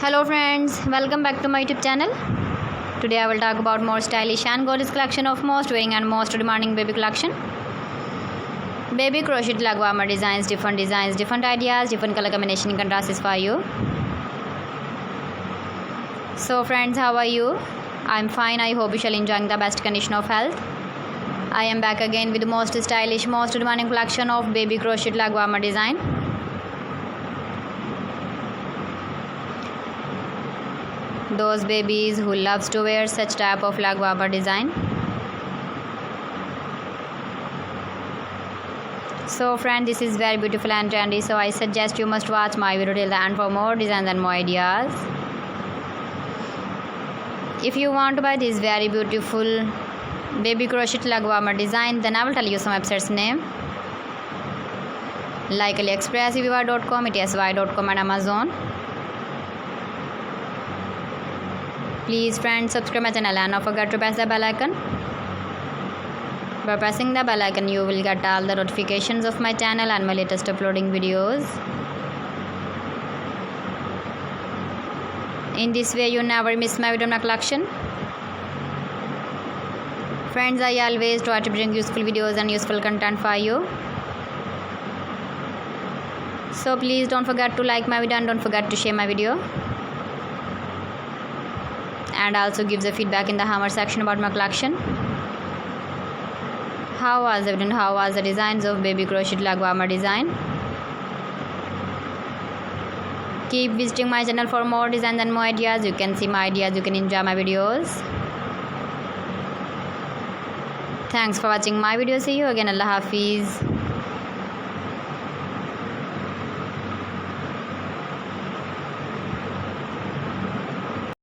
Hello friends, welcome back to my YouTube channel. Today I will talk about more stylish and gorgeous collection of most wearing and most demanding baby collection. Baby crochet lagwama designs, different ideas, different color combination contrasts for you. So friends, how are you? I'm fine. I hope you shall enjoying the best condition of health. I am back again with the most stylish, most demanding collection of baby crochet lagwama design. Those babies who loves to wear such type of lagwama design. So friend, this is very beautiful and trendy, so I suggest you must watch my video till the end for more designs and more ideas. If you want to buy this very beautiful baby crochet lagwama design, then I will tell you some websites name like AliExpress, eviva.com, etsy.com and Amazon. Please friends, subscribe my channel and don't forget to press the bell icon. By pressing the bell icon, you will get all the notifications of my channel and my latest uploading videos. In this way, you never miss my video in my collection. Friends, I always try to bring useful videos and useful content for you. So please don't forget to like my video and don't forget to share my video. And also give the feedback in the hammer section about my collection. How was the video? How was the designs of baby crochet lagwama design? Keep visiting my channel for more designs and more ideas. You can see my ideas, you can enjoy my videos. Thanks for watching my video. See you again. Allah Hafiz.